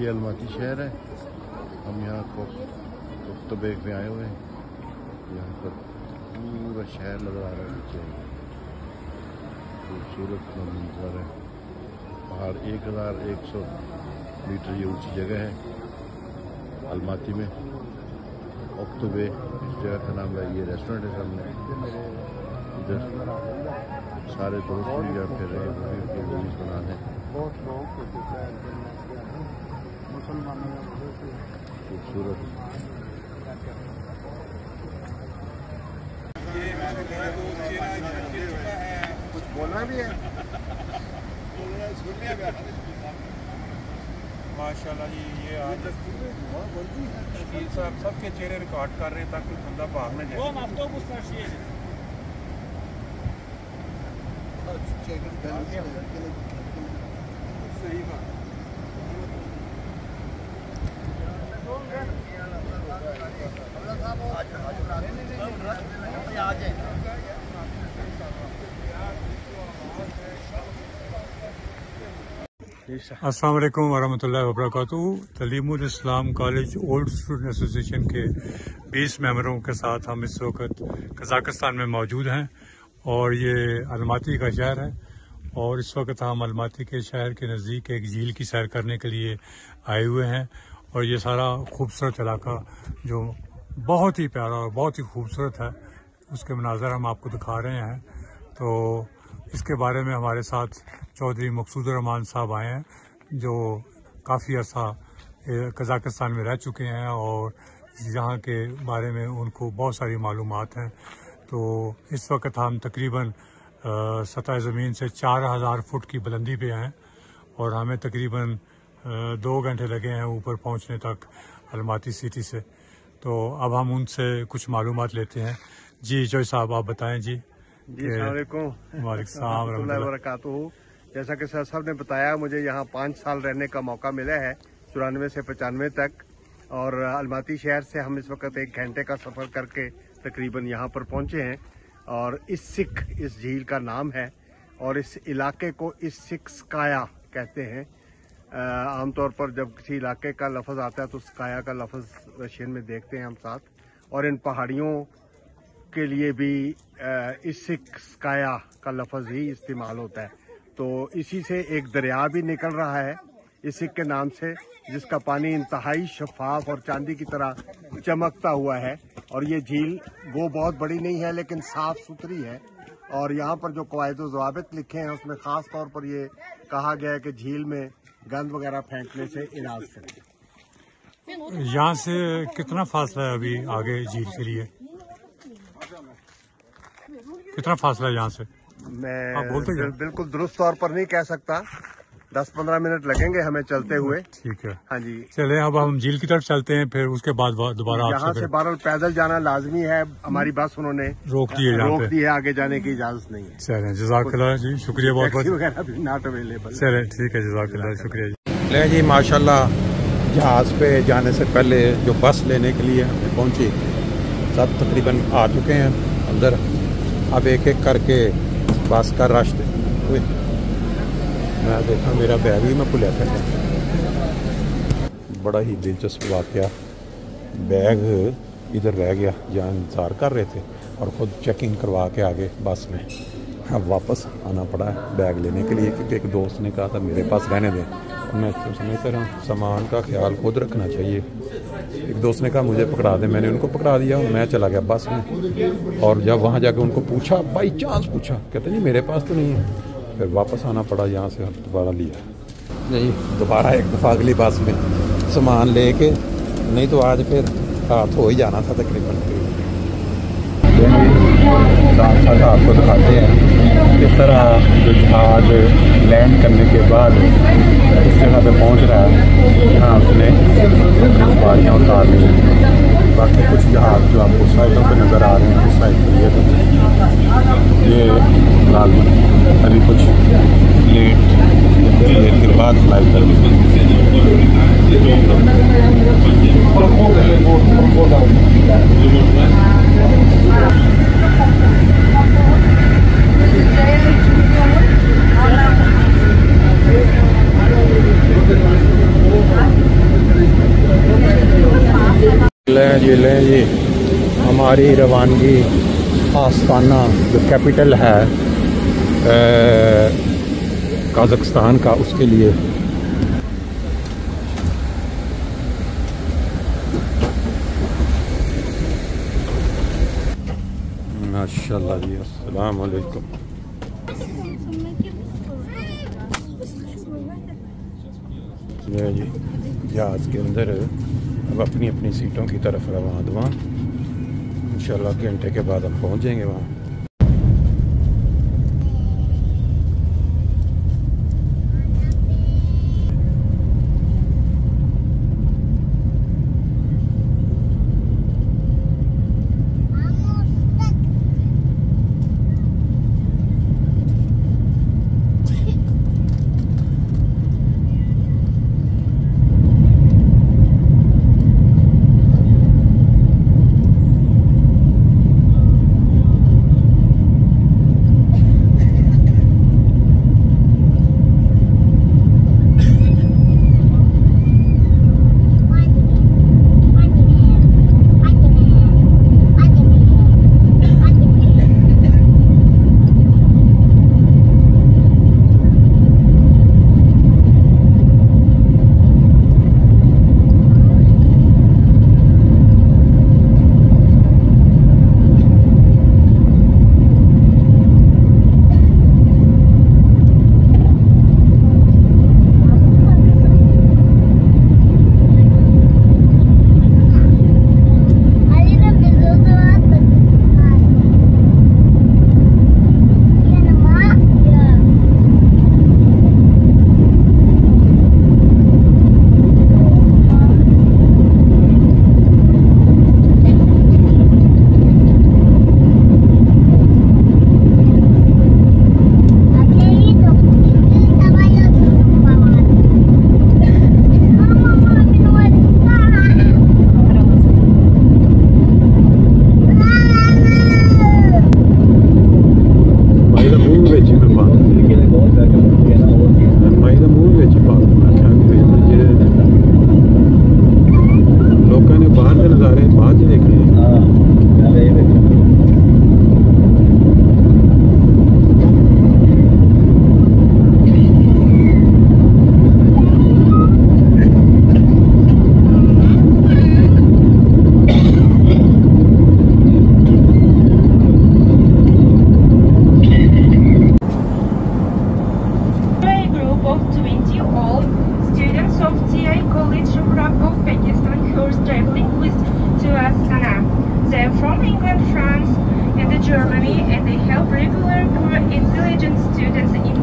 ये अलमाती शहर है। हम यहाँ कुतुब में आए हुए हैं। यहाँ पर पूरा शहर नजर आ रहा है। नीचे खूबसूरत मंजर है। पहाड़ 1100 मीटर ये ऊंची जगह है अलमाती में। कुतुब इस जगह का नाम है। ये रेस्टोरेंट है सामने। इधर सारे दोस्त भी यहाँ फिर रहे हैं, मूवीज बनाने। खूबसूरत कुछ बोलना भी है। माशाल्लाह जी, ये आज वकील साहब सबके चेहरे रिकॉर्ड कर रहे हैं ताकि बंदा भाग न जाए। सही बात। अस्सलाम वालेकुम वरहमतुल्लाहि वबरकातुहू। तलीमुल इस्लाम कॉलेज ओल्ड स्टूडेंट एसोसिएशन के 20 मेंबरों के साथ हम इस वक्त कज़ाकिस्तान में मौजूद हैं और ये अलमाती का शहर है। और इस वक्त हम अलमाती के शहर के नज़दीक एक झील की सैर करने के लिए आए हुए हैं। और ये सारा खूबसूरत इलाका जो बहुत ही प्यारा और बहुत ही खूबसूरत है, उसके मनाज़र हम आपको दिखा रहे हैं। तो इसके बारे में हमारे साथ चौधरी मकसूदुर रहमान साहब आए हैं, जो काफ़ी अर्सा कज़ाकिस्तान में रह चुके हैं और यहाँ के बारे में उनको बहुत सारी मालूमात हैं। तो इस वक्त हम तकरीबन सतह ज़मीन से 4000 फुट की बुलंदी पे हैं और हमें तकरीबन 2 घंटे लगे हैं ऊपर पहुँचने तक अलमाती सिटी से। तो अब हम उनसे कुछ मालूमात लेते हैं। जी जोई साहब, आप बताएं जी। वालेकुम सलाम वरहमतुल्लाहि। जैसा कि सर साहब ने बताया, मुझे यहाँ 5 साल रहने का मौका मिला है 94 से 95 तक। और अलमाती शहर से हम इस वक्त 1 घंटे का सफ़र करके तकरीबन यहाँ पर पहुँचे हैं। और इस झील का नाम है और इस इलाके को स्काया कहते हैं। आमतौर पर जब किसी इलाके का लफ्ज़ आता है तो स्काया का लफ्ज़ रशियन में देखते हैं हम साथ। और इन पहाड़ियों के लिए भी स्काया का लफ्ज़ ही इस्तेमाल होता है। तो इसी से एक दरिया भी निकल रहा है इसिक के नाम से, जिसका पानी इंतहाई शफाफ और चांदी की तरह चमकता हुआ है। और ये झील वो बहुत बड़ी नहीं है लेकिन साफ सुथरी है। और यहाँ पर जो क़वाइद व ज़वाबित लिखे हैं उसमें ख़ास तौर पर ये कहा गया है कि झील में गंद वगैरह फेंकने से इलाज करें। यहाँ से कितना फासला है अभी आगे झील के लिए? कितना फासला है यहाँ से? मैं बिल्कुल दुरुस्त तौर पर नहीं कह सकता। 10-15 मिनट लगेंगे हमें चलते हुए। ठीक है, हाँ जी। चले अब हम झील की तरफ चलते हैं, फिर उसके बाद दोबारा यहाँ से बहरहाल पैदल जाना लाजमी है। हमारी बस उन्होंने रोक दी है, आगे जाने की इजाजत नहीं है। चले, जज़ाकल्लाह जी, शुक्रिया बहुत बहुत। वगैरह भी नॉट अवेलेबल। चले ठीक है, जज़ाकल्लाह, शुक्रिया जी। ले जी, माशाल्लाह जहाज़ पे जाने से पहले जो बस लेने के लिए हमें पहुंची, सब तकरीबन आ चुके हैं अंदर। अब एक एक करके बस का रश हुए। मैं देखा मेरा बैग भी मैं भुलिया था। बड़ा ही दिलचस्प वाक़या, बैग इधर रह गया जहाँ इंतज़ार कर रहे थे और ख़ुद चेकिंग करवा के आगे बस में अब वापस आना पड़ा है बैग लेने के लिए, क्योंकि एक दोस्त ने कहा था मेरे पास रहने दें। मैं समझता रहा हूँ सामान का ख्याल खुद रखना चाहिए। एक दोस्त ने कहा मुझे पकड़ा दे, मैंने उनको पकड़ा दिया, मैं चला गया बस में। और जब वहाँ जाकर उनको पूछा, बाई चांस पूछा, कहते नहीं मेरे पास तो नहीं है। फिर वापस आना पड़ा, यहाँ से दोबारा लिया नहीं, दोबारा एक दफ़ा अगली बस में सामान लेके, नहीं तो आज फिर रात हो ही जाना था तकरीबन। साथ साथ आपको दिखाते हैं किस तरह जो जहाज लैंड करने के बाद इस जगह पे पहुंच रहा है, यहाँ उसने सवारियाँ उतार ली। बाकी कुछ जहाज जो आपको साइडों पे नज़र आ रहे हैं, उस साइड पर ये लाजमन अभी कुछ लेट देर के बाद फ्लाइट कर जी लें जी हमारी रवानगी आस्ताना जो कैपिटल है कज़ाकिस्तान का, उसके लिए। माशाल्लाह जी, अस्सलाम वालेकुम। ये जी जहाज़ के अंदर अब अपनी अपनी सीटों की तरफ रवाना। इंशाल्लाह घंटे के बाद हम पहुंच जाएंगे वहाँ। Germany, and they help regular poor intelligent students in